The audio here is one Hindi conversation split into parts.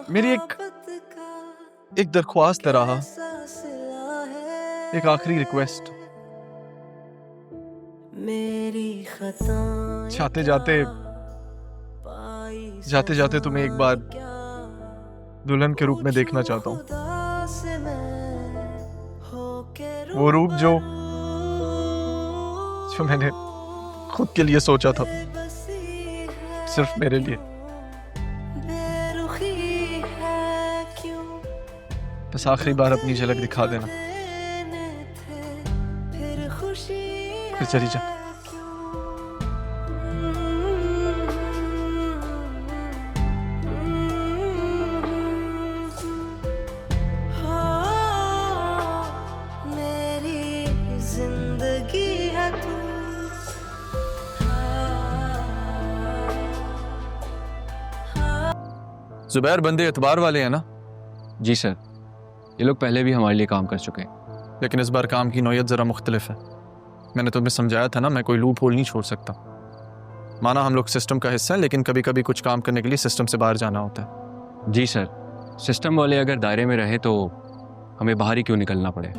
मेरी एक दरख्वास्त है रहा, एक आखिरी रिक्वेस्ट। जाते जाते जाते जाते तुम्हें एक बार दुल्हन के रूप में देखना चाहता हूँ। वो रूप जो मैंने खुद के लिए सोचा था, सिर्फ मेरे लिए। बस आखिरी बार अपनी झलक दिखा देना, फिर चली जा। जुबैर बंदे एतबार वाले हैं ना? जी सर, ये लोग पहले भी हमारे लिए काम कर चुके हैं। लेकिन इस बार काम की नौयत ज़रा मुख्तलिफ है। मैंने तुम्हें समझाया था ना, मैं कोई लूप होल नहीं छोड़ सकता। माना हम लोग सिस्टम का हिस्सा हैं, लेकिन कभी कभी कुछ काम करने के लिए सिस्टम से बाहर जाना होता है। जी सर, सिस्टम वाले अगर दायरे में रहे तो हमें बाहर ही क्यों निकलना पड़े।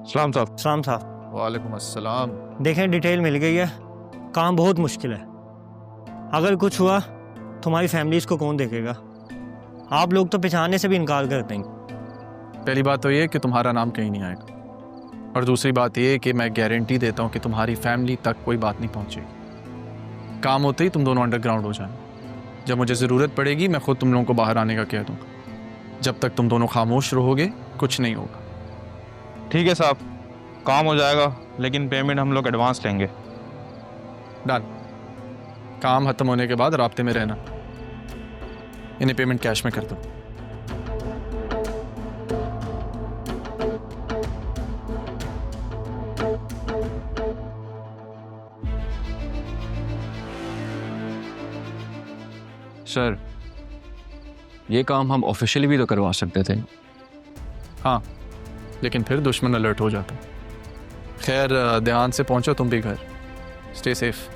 सलाम साहब। सलाम साहब। वालेकुम अस्सलाम। देखें, डिटेल मिल गई है। काम बहुत मुश्किल है। अगर कुछ हुआ तुम्हारी फैमिलीज को कौन देखेगा? आप लोग तो पहचानने से भी इनकार कर देंगे। पहली बात तो ये कि तुम्हारा नाम कहीं नहीं आएगा, और दूसरी बात ये कि मैं गारंटी देता हूँ कि तुम्हारी फैमिली तक कोई बात नहीं पहुँचेगी। काम होते ही तुम दोनों अंडरग्राउंड हो जाना। जब मुझे ज़रूरत पड़ेगी मैं खुद तुम लोगों को बाहर आने का कह दूँगा। जब तक तुम दोनों खामोश रहोगे कुछ नहीं होगा। ठीक है साहब, काम हो जाएगा, लेकिन पेमेंट हम लोग एडवांस लेंगे। डन। काम खत्म होने के बाद राब्ते में रहना। इन्हें पेमेंट कैश में कर दो। सर, ये काम हम ऑफिशियली भी तो करवा सकते थे। हाँ, लेकिन फिर दुश्मन अलर्ट हो जाता। खैर, ध्यान से पहुंचो तुम भी घर। Stay safe.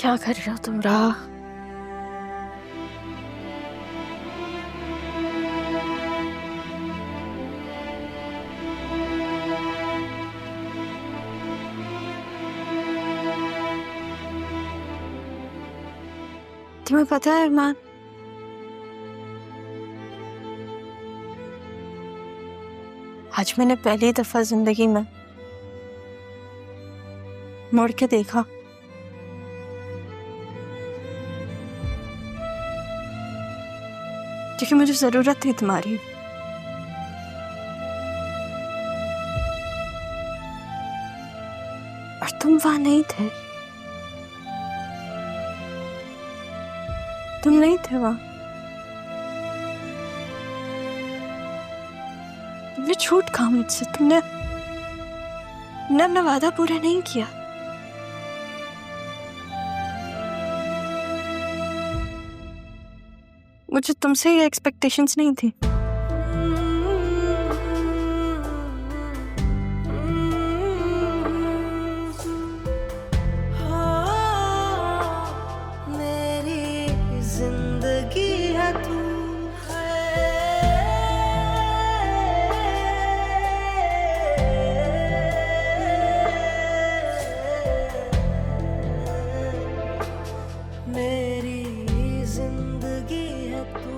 क्या कर रहे हो तुम राह? तुम्हें पता है अरमान, आज मैंने पहली दफा जिंदगी में मुड़ के देखा। क्योंकि मुझे जरूरत थी तुम्हारी। और तुम वहां नहीं थे। तुम नहीं थे वहां। तुमने झूठ कहा मुझसे। तुमने अपना वादा पूरा नहीं किया। मुझे तुमसे ये एक्सपेक्टेशंस नहीं थी। मेरी जिंदगी है तू। मेरी जिंदगी है तू।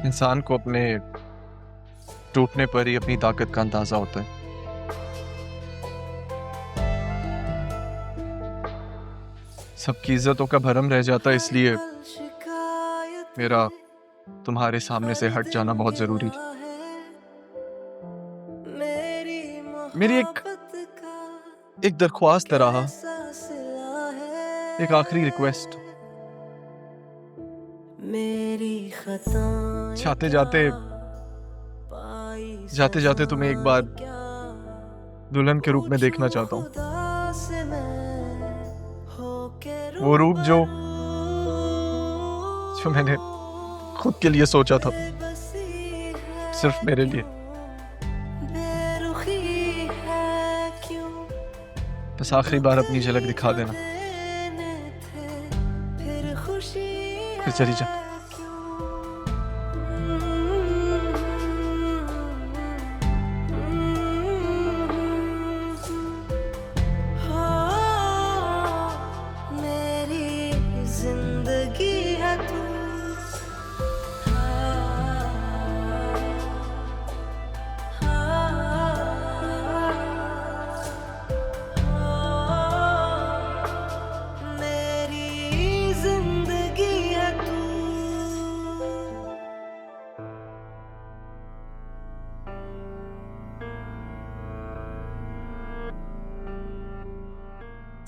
इंसान को अपने टूटने पर ही अपनी ताकत का अंदाजा होता है। सबकी इज्जतों का भरम रह जाता है, इसलिए मेरा तुम्हारे सामने से हट जाना बहुत जरूरी था। मेरी एक दरख्वास्त है राहा, एक आखिरी रिक्वेस्ट। जाते जाते तुम्हें एक बार दुल्हन के रूप में देखना चाहता हूँ। वो रूप जो मैंने खुद के लिए सोचा था, सिर्फ मेरे लिए। बस आखिरी बार अपनी झलक दिखा देना, फिर चली जा।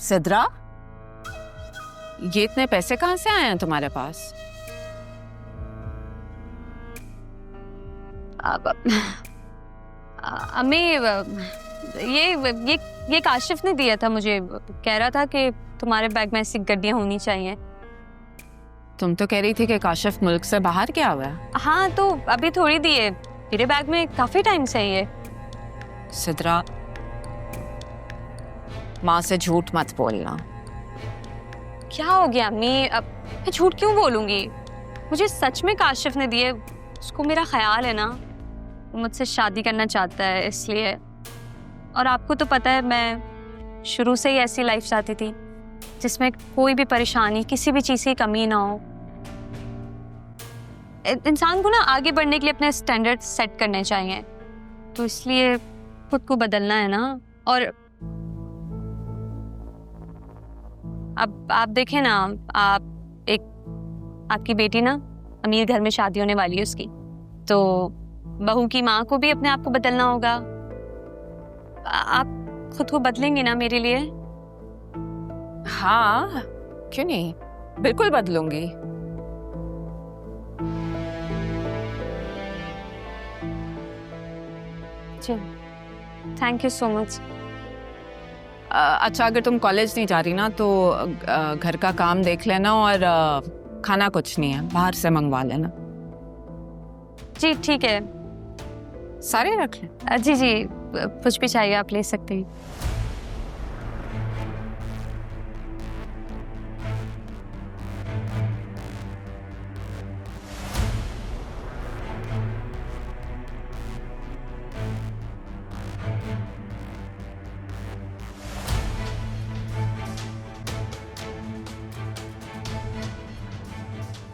सिद्रा, ये इतने पैसे कहाँ से आए हैं तुम्हारे पास? अम्मी, ये काशिफ ने दिया था मुझे। कह रहा था कि तुम्हारे बैग में ऐसी गड्डियाँ होनी चाहिए। तुम तो कह रही थी कि काशिफ मुल्क से बाहर गया हुआ है। हाँ, तो अभी थोड़ी दी है, मेरे बैग में काफी टाइम से ही है। सिद्रा, माँ से झूठ मत बोलना। क्या हो गया अम्मी? अब मैं झूठ क्यों बोलूंगी? मुझे सच में काशिफ ने दिए। उसको मेरा ख्याल है ना, वो मुझसे शादी करना चाहता है इसलिए। और आपको तो पता है मैं शुरू से ही ऐसी लाइफ चाहती थी जिसमें कोई भी परेशानी, किसी भी चीज़ की कमी ना हो। इंसान को ना आगे बढ़ने के लिए अपने स्टैंडर्ड सेट करने चाहिए, तो इसलिए खुद को बदलना है ना। और अब आप देखें ना, आपकी बेटी ना अमीर घर में शादी होने वाली है उसकी, तो बहू की माँ को भी अपने आप को बदलना होगा। आप खुद को बदलेंगे ना मेरे लिए? हाँ, क्यों नहीं, बिल्कुल बदलूंगी। Thank you so much. अच्छा, अगर तुम कॉलेज नहीं जा रही ना तो घर का काम देख लेना, और खाना कुछ नहीं है, बाहर से मंगवा लेना। जी ठीक है। सारे रख लें। जी, कुछ भी चाहिए आप ले सकते हैं।